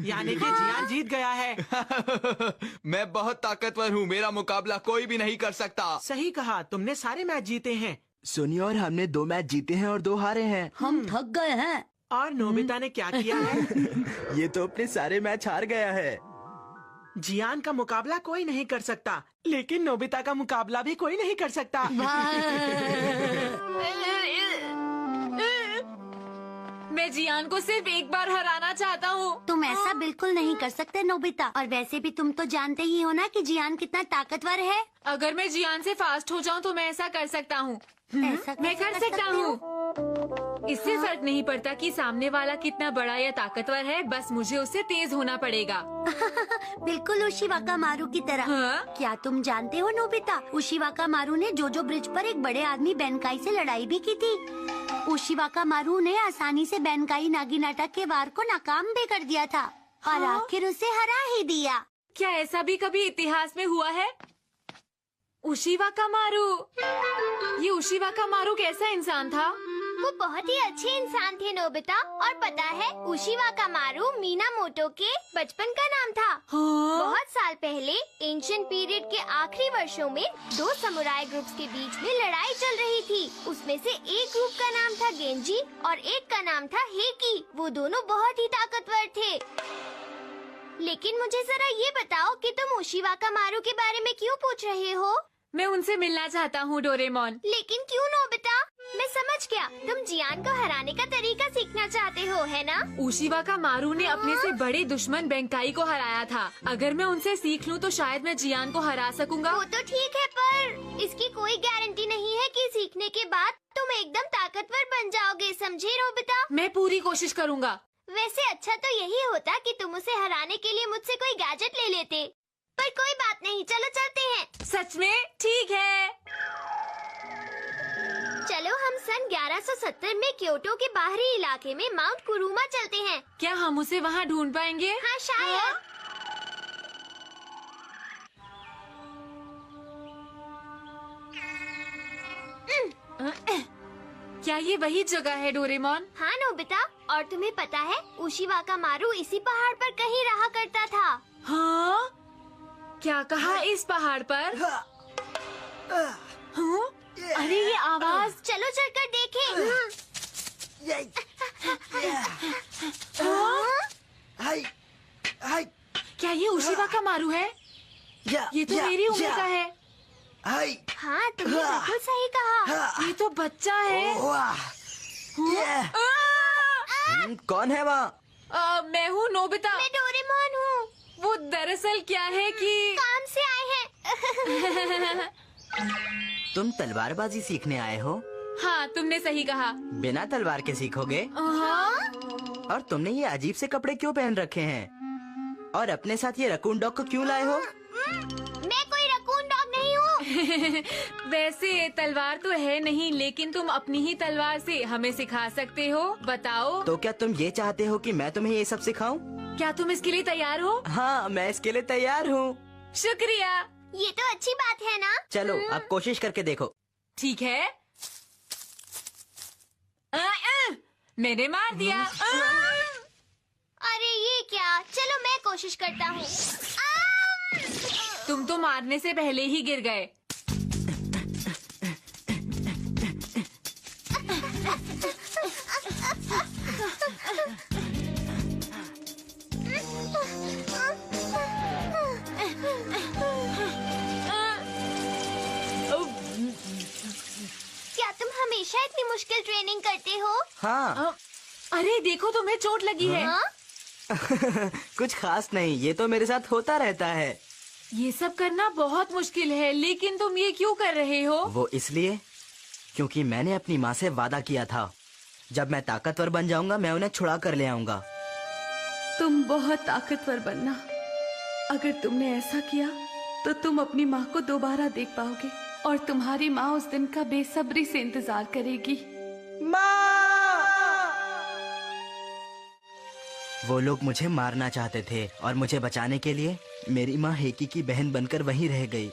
यानी कि जियान जीत गया है। मैं बहुत ताकतवर हूँ, मेरा मुकाबला कोई भी नहीं कर सकता। सही कहा, तुमने सारे मैच जीते हैं। सुनिए, और हमने 2 मैच जीते हैं और 2 हारे हैं। हम थक गए हैं। और नोबिता ने क्या किया है? ये तो अपने सारे मैच हार गया है। जियान का मुकाबला कोई नहीं कर सकता, लेकिन नोबिता का मुकाबला भी कोई नहीं कर सकता। मैं जियान को सिर्फ एक बार हराना चाहता हूँ। तुम ऐसा बिल्कुल नहीं कर सकते नोबिता, और वैसे भी तुम तो जानते ही हो ना कि जियान कितना ताकतवर है। अगर मैं जियान से फास्ट हो जाऊँ तो मैं ऐसा कर सकता हूँ। ऐसा मैं कैसे कर सकता हूँ। इससे फर्क नहीं पड़ता कि सामने वाला कितना बड़ा या ताकतवर है, बस मुझे उससे तेज होना पड़ेगा। बिल्कुल उशिवाका मारू की तरह। हाँ? क्या तुम जानते हो नोबिता, उशिवाका मारू ने जोजो ब्रिज पर एक बड़े आदमी बेनकाई से लड़ाई भी की थी। उशिवाका मारू ने आसानी से बेनकाई नागिनाटा के वार को नाकाम भी कर दिया था और हाँ? आखिर उसे हरा ही दिया। क्या ऐसा भी कभी इतिहास में हुआ है? उशिवाका मारू, ये उशिवाका मारू कैसा इंसान था? वो बहुत ही अच्छे इंसान थे नोबिता, और पता है उशिवाका मारू मीनामोटो के बचपन का नाम था। हाँ? बहुत साल पहले एंशिएंट पीरियड के आखिरी वर्षों में 2 समुराई ग्रुप्स के बीच में लड़ाई चल रही थी। उसमें से एक ग्रुप का नाम था गेंजी और एक का नाम था हेकी। वो दोनों बहुत ही ताकतवर थे। लेकिन मुझे जरा ये बताओ कि तुम उशिवाका मारू के बारे में क्यों पूछ रहे हो? मैं उनसे मिलना चाहता हूँ डोरेमोन। लेकिन क्यों नोबिता? मैं समझ गया, तुम जियान को हराने का तरीका सीखना चाहते हो, है ना? उशिवाका मारू ने अपने से बड़े दुश्मन बेंकाई को हराया था। अगर मैं उनसे सीख लूँ तो शायद मैं जियान को हरा सकूंगा। वो तो ठीक है, पर इसकी कोई गारंटी नहीं है कि सीखने के बाद तुम एकदम ताकतवर बन जाओगे, समझे नोबिता? मैं पूरी कोशिश करूँगा। वैसे अच्छा तो यही होता कि तुम उसे हराने के लिए मुझसे कोई गैजेट ले लेते, पर कोई बात नहीं, चलो चलते हैं। सच में? ठीक है। चलो हम सन 1170 में क्योटो के बाहरी इलाके में माउंट कुरुमा चलते हैं। क्या हम उसे वहाँ ढूंढ पाएंगे? हाँ शायद। क्या ये वही जगह है डोरेमोन? हाँ नोबिता, और तुम्हें पता है उशिवाका मारू इसी पहाड़ पर कहीं रहा करता था। हाँ? क्या कहा इस पहाड़ पर? हाँ? अरे ये आवाज! चलो चलकर देखें। हाय हाय क्या ये उशिवाका मारू है? ये तो मेरी उम्र का है। हाय। हाँ तुमने बिल्कुल सही कहा। ये तो बच्चा है। कौन है वहाँ? मैं हूँ नोबिता। मैं डोरेमोन हूँ। वो दरअसल क्या है कि काम से आए हैं। तुम तलवारबाजी सीखने आए हो? हाँ, तुमने सही कहा। बिना तलवार के सीखोगे? हाँ? और तुमने ये अजीब से कपड़े क्यों पहन रखे हैं? और अपने साथ ये रकून डॉग को क्यों लाए हो? मैं कोई रकून डॉग नहीं हूँ। वैसे तलवार तो है नहीं, लेकिन तुम अपनी ही तलवार से हमें सिखा सकते हो। बताओ। तो क्या तुम ये चाहते हो कि मैं तुम्हें ये सब सिखाऊं? क्या तुम इसके लिए तैयार हो? हाँ, मैं इसके लिए तैयार हूँ। शुक्रिया। ये तो अच्छी बात है ना? चलो अब कोशिश करके देखो। ठीक है। मैंने मार दिया। अरे ये क्या? चलो मैं कोशिश करता हूँ। तुम तो मारने से पहले ही गिर गए। क्या तुम हमेशा इतनी मुश्किल ट्रेनिंग करते हो? हाँ। अरे देखो, तुम्हें चोट लगी है। हाँ? कुछ खास नहीं, ये तो मेरे साथ होता रहता है। ये सब करना बहुत मुश्किल है, लेकिन तुम ये क्यों कर रहे हो? वो इसलिए क्योंकि मैंने अपनी माँ से वादा किया था, जब मैं ताकतवर बन जाऊंगा मैं उन्हें छुड़ा कर ले आऊंगा। तुम बहुत ताकतवर बनना। अगर तुमने ऐसा किया तो तुम अपनी माँ को दोबारा देख पाओगे और तुम्हारी माँ उस दिन का बेसब्री से इंतजार करेगी। वो लोग मुझे मारना चाहते थे और मुझे बचाने के लिए मेरी माँ हेकी की बहन बनकर वहीं रह गई।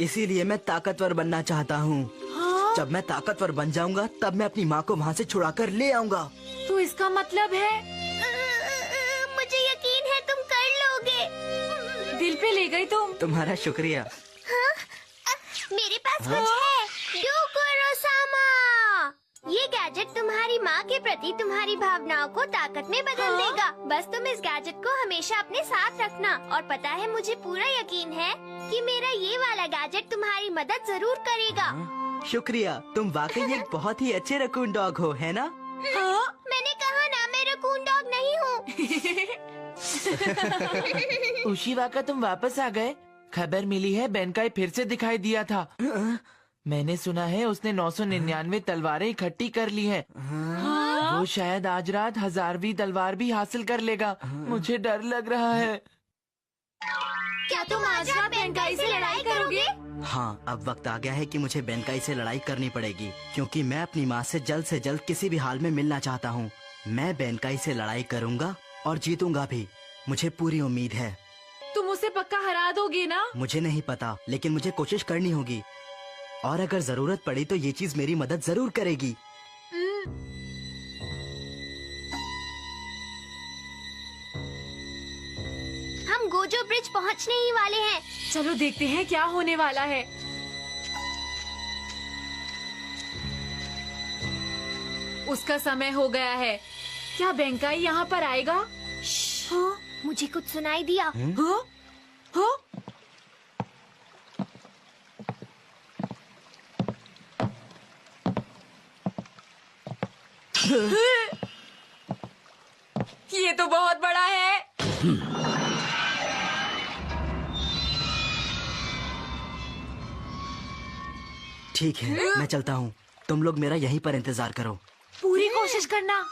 इसीलिए मैं ताकतवर बनना चाहता हूँ। हाँ? जब मैं ताकतवर बन जाऊंगा तब मैं अपनी माँ को वहाँ से छुड़ा कर ले आऊंगा। तो इसका मतलब है मुझे यकीन है में ले गई तुम? तुम्हारा शुक्रिया। मेरे पास कुछ है। डोकोरोसामा, ये गैजेट तुम्हारी माँ के प्रति तुम्हारी भावनाओं को ताकत में बदल देगा। बस तुम इस गैजेट को हमेशा अपने साथ रखना। और पता है, मुझे पूरा यकीन है कि मेरा ये वाला गैजेट तुम्हारी मदद जरूर करेगा। शुक्रिया, तुम वाकई एक बहुत ही अच्छे रकून डॉग हो, है ना? मैंने कहा ना, मैं रकून डॉग नहीं हूँ। उशीवाका, तुम वापस आ गए? खबर मिली है बेनकाई फिर से दिखाई दिया था। मैंने सुना है उसने 999 तलवारें इकट्ठी कर ली हैं। वो शायद आज रात 1000वीं तलवार भी हासिल कर लेगा। मुझे डर लग रहा है। क्या तुम आज रात बेनकाई से लड़ाई करोगे? हाँ, अब वक्त आ गया है कि मुझे बेनकाई से लड़ाई करनी पड़ेगी, क्योंकि मैं अपनी माँ से जल्द किसी भी हाल में मिलना चाहता हूँ। मैं बेनकाई से लड़ाई करूँगा और जीतूंगा भी, मुझे पूरी उम्मीद है। तुम उसे पक्का हरा दोगे ना? मुझे नहीं पता, लेकिन मुझे कोशिश करनी होगी। और अगर जरूरत पड़ी तो ये चीज मेरी मदद जरूर करेगी। हम गोजो ब्रिज पहुँचने ही वाले हैं। चलो देखते हैं क्या होने वाला है। उसका समय हो गया है। क्या बेनकाई यहाँ पर आएगा? हाँ, मुझे कुछ सुनाई दिया। हाँ? हाँ? ये तो बहुत बड़ा है। ठीक है, मैं चलता हूँ। तुम लोग मेरा यहीं पर इंतजार करो। पूरी कोशिश करना।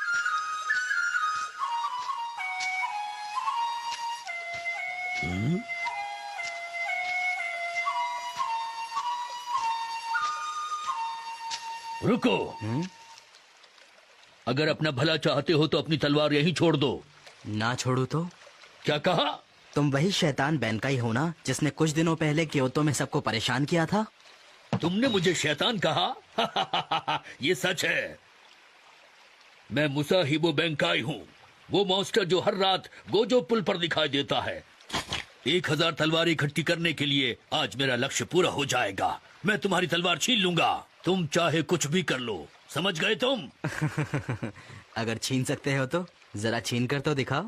रुको। अगर अपना भला चाहते हो तो अपनी तलवार यहीं छोड़ दो। ना छोड़ू तो? क्या कहा? तुम वही शैतान बेनकाई हो ना, जिसने कुछ दिनों पहले क्योतो में सबको परेशान किया था? तुमने मुझे शैतान कहा? ये सच है। मैं मुसाहिबो बेनकाई हूँ, वो मॉन्स्टर जो हर रात गोजो पुल पर दिखाई देता है। 1000 तलवार इकट्ठी करने के लिए आज मेरा लक्ष्य पूरा हो जाएगा। मैं तुम्हारी तलवार छीन लूंगा, तुम चाहे कुछ भी कर लो। समझ गए तुम? अगर छीन सकते हो तो जरा छीन कर तो दिखाओ।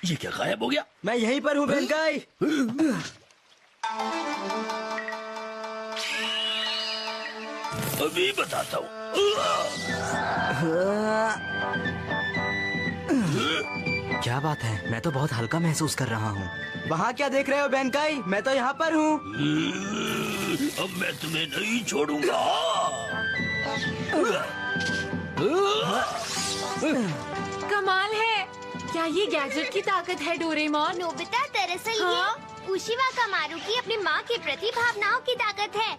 ये क्या गायब हो गया? मैं यहीं पर हूँ बेनकाई। अभी बताता हूँ। क्या बात है, मैं तो बहुत हल्का महसूस कर रहा हूँ। वहाँ क्या देख रहे हो बेनकाई? मैं तो यहाँ पर हूँ। अब मैं तुम्हें नहीं छोड़ूंगा। कमाल है। क्या ये गैजेट की ताकत है डोरेमोन? नोबिता, दरअसल ये उशीवाका मारू की अपनी माँ के प्रति भावनाओं की ताकत है।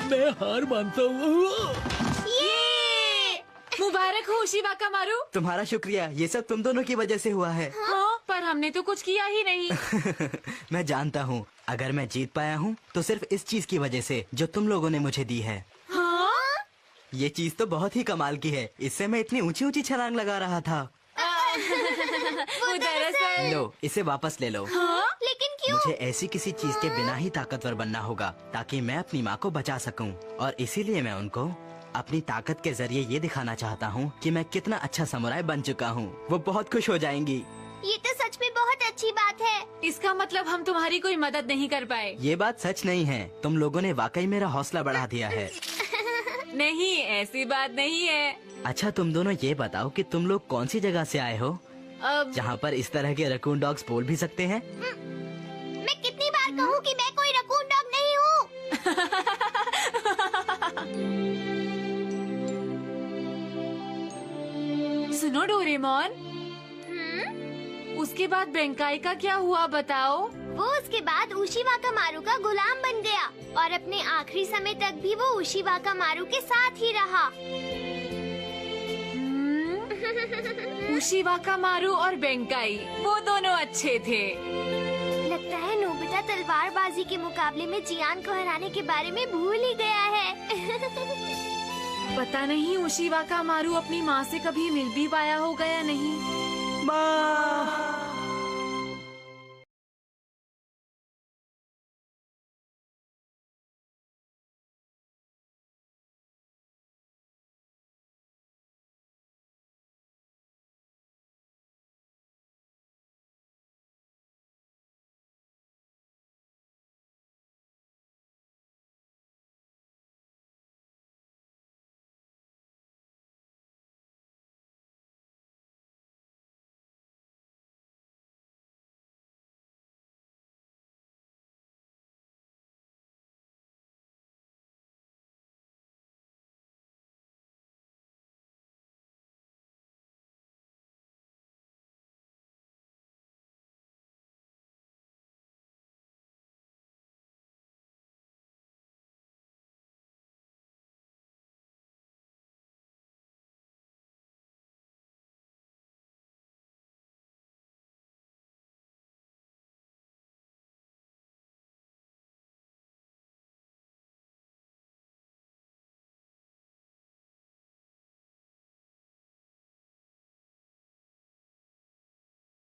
मैं हार मानता हूँ। मुबारक हो उशीवाका मारू। तुम्हारा शुक्रिया, ये सब तुम दोनों की वजह से हुआ है। हाँ, पर हमने तो कुछ किया ही नहीं। मैं जानता हूँ, अगर मैं जीत पाया हूँ तो सिर्फ इस चीज की वजह से जो तुम लोगों ने मुझे दी है। हाँ? ये चीज तो बहुत ही कमाल की है, इससे मैं इतनी ऊंची ऊंची छलांग लगा रहा था। वो दरअसल। लो, इसे वापस ले लो। हाँ? लेकिन क्यों? मुझे ऐसी किसी चीज के बिना ही ताकतवर बनना होगा ताकि मैं अपनी माँ को बचा सकूं, और इसीलिए मैं उनको अपनी ताकत के जरिए ये दिखाना चाहता हूँ कि मैं कितना अच्छा समुराई बन चुका हूँ। वो बहुत खुश हो जाएंगी। ये तो सच में बहुत अच्छी बात है। इसका मतलब हम तुम्हारी कोई मदद नहीं कर पाए। ये बात सच नहीं है, तुम लोगों ने वाकई मेरा हौसला बढ़ा दिया है। नहीं, ऐसी बात नहीं है। अच्छा, तुम दोनों ये बताओ कि तुम लोग कौन सी जगह से आए हो अब जहाँ पर इस तरह के रकून डॉग्स बोल भी सकते हैं? मैं कितनी बार कहूँ कि मैं कोई रकून डॉग नहीं हूँ। सुनो डोरेमोन, उसके बाद बेनकाई का क्या हुआ बताओ? वो उसके बाद उशीवाका मारू का गुलाम बन गया और अपने आखिरी समय तक भी वो उशीवाका मारू के साथ ही रहा। उशीवाका मारू और बेनकाई वो दोनों अच्छे थे। लगता है नोबिता तलवारबाजी के मुकाबले में जियान को हराने के बारे में भूल ही गया है। पता नहीं उशिवाका मारू अपनी माँ से कभी मिल भी पाया होगा या नहीं। माँ